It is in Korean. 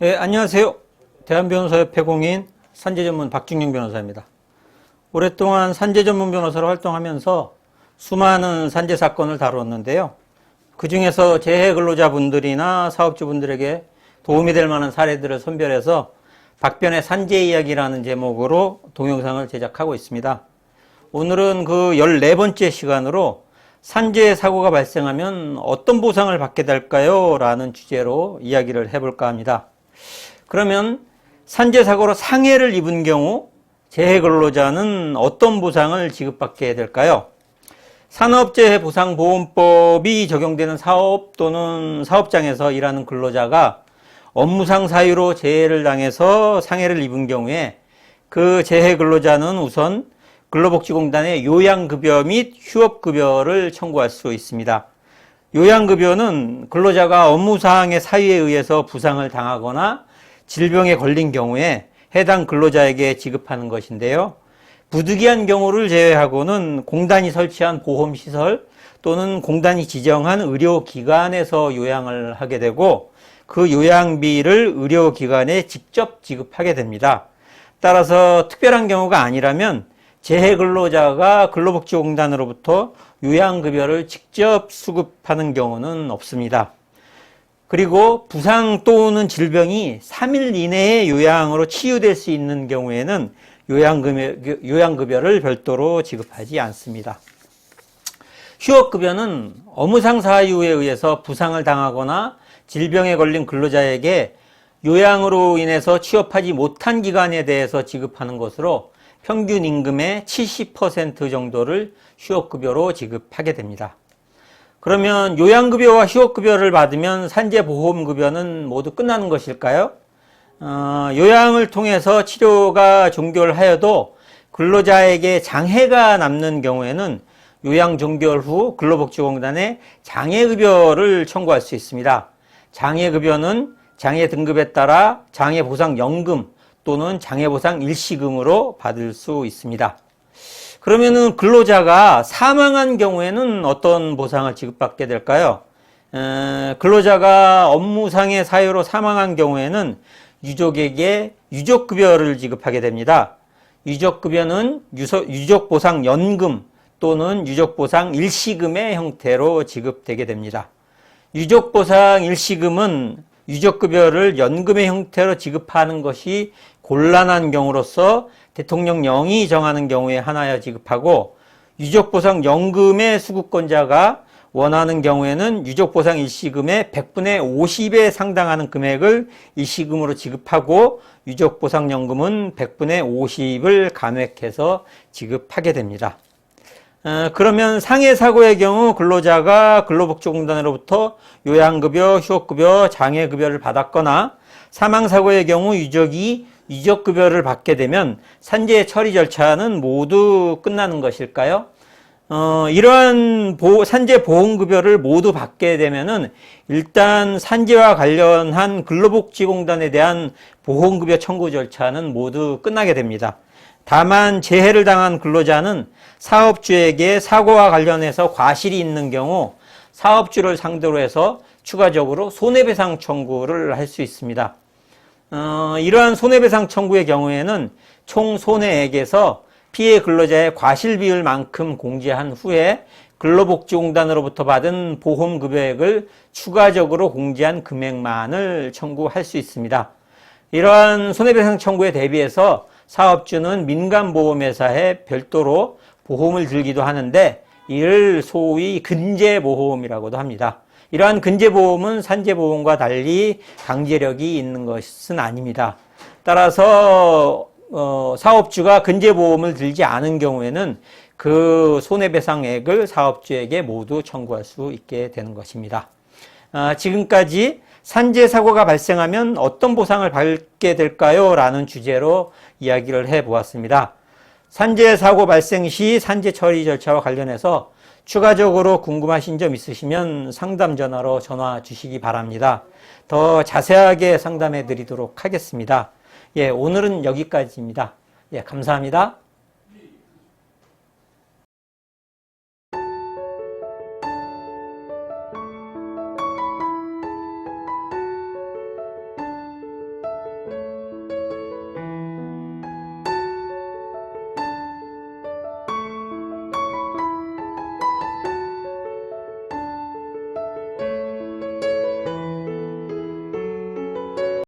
네, 안녕하세요. 대한변호사협회 공인 산재전문 박중영 변호사입니다. 오랫동안 산재전문 변호사로 활동하면서 수많은 산재 사건을 다루었는데요. 그 중에서 재해근로자분들이나 사업주분들에게 도움이 될 만한 사례들을 선별해서 박변의 산재 이야기라는 제목으로 동영상을 제작하고 있습니다. 오늘은 그 14번째 시간으로 산재 사고가 발생하면 어떤 보상을 받게 될까요? 라는 주제로 이야기를 해볼까 합니다. 그러면 산재 사고로 상해를 입은 경우 재해근로자는 어떤 보상을 지급받게 될까요? 산업재해보상보험법이 적용되는 사업 또는 사업장에서 일하는 근로자가 업무상 사유로 재해를 당해서 상해를 입은 경우에 그 재해근로자는 우선 근로복지공단에 요양급여 및 휴업급여를 청구할 수 있습니다. 요양급여는 근로자가 업무상의 사유에 의해서 부상을 당하거나 질병에 걸린 경우에 해당 근로자에게 지급하는 것인데요. 부득이한 경우를 제외하고는 공단이 설치한 보험시설 또는 공단이 지정한 의료기관에서 요양을 하게 되고 그 요양비를 의료기관에 직접 지급하게 됩니다. 따라서 특별한 경우가 아니라면 재해근로자가 근로복지공단으로부터 요양급여를 직접 수급하는 경우는 없습니다. 그리고 부상 또는 질병이 3일 이내에 요양으로 치유될 수 있는 경우에는 요양급여를 별도로 지급하지 않습니다. 휴업급여는 업무상 사유에 의해서 부상을 당하거나 질병에 걸린 근로자에게 요양으로 인해서 취업하지 못한 기간에 대해서 지급하는 것으로 평균 임금의 70% 정도를 휴업급여로 지급하게 됩니다. 그러면 요양급여와 휴업급여를 받으면 산재보험급여는 모두 끝나는 것일까요? 요양을 통해서 치료가 종결하여도 근로자에게 장애가 남는 경우에는 요양 종결 후 근로복지공단에 장애급여를 청구할 수 있습니다. 장애급여는 장애 등급에 따라 장애보상연금 또는 장애보상 일시금으로 받을 수 있습니다. 그러면은 근로자가 사망한 경우에는 어떤 보상을 지급받게 될까요? 근로자가 업무상의 사유로 사망한 경우에는 유족에게 유족급여를 지급하게 됩니다. 유족급여는 유족보상연금 또는 유족보상 일시금의 형태로 지급되게 됩니다. 유족보상 일시금은 유족급여를 연금의 형태로 지급하는 것이 곤란한 경우로서 대통령령이 정하는 경우에 한하여 지급하고 유족보상연금의 수급권자가 원하는 경우에는 유족보상 일시금의 100분의 50에 상당하는 금액을 일시금으로 지급하고 유족보상연금은 100분의 50을 감액해서 지급하게 됩니다. 그러면 상해사고의 경우 근로자가 근로복지공단으로부터 요양급여, 휴업급여, 장애급여를 받았거나 사망사고의 경우 유족이 유족급여를 받게 되면 산재 처리 절차는 모두 끝나는 것일까요? 이러한 산재보험급여를 모두 받게 되면은 일단 산재와 관련한 근로복지공단에 대한 보험급여 청구 절차는 모두 끝나게 됩니다. 다만 재해를 당한 근로자는 사업주에게 사고와 관련해서 과실이 있는 경우 사업주를 상대로 해서 추가적으로 손해배상 청구를 할 수 있습니다. 이러한 손해배상 청구의 경우에는 총 손해액에서 피해 근로자의 과실 비율만큼 공제한 후에 근로복지공단으로부터 받은 보험급여액을 추가적으로 공제한 금액만을 청구할 수 있습니다. 이러한 손해배상 청구에 대비해서 사업주는 민간보험회사에 별도로 보험을 들기도 하는데 이를 소위 근제보험이라고도 합니다. 이러한 근제보험은 산재보험과 달리 강제력이 있는 것은 아닙니다. 따라서 사업주가 근제보험을 들지 않은 경우에는 그 손해배상액을 사업주에게 모두 청구할 수 있게 되는 것입니다. 지금까지 산재사고가 발생하면 어떤 보상을 받게 될까요? 라는 주제로 이야기를 해보았습니다. 산재사고 발생 시 산재 처리 절차와 관련해서 추가적으로 궁금하신 점 있으시면 상담 전화로 전화 주시기 바랍니다. 더 자세하게 상담해 드리도록 하겠습니다. 오늘은 여기까지입니다. 감사합니다.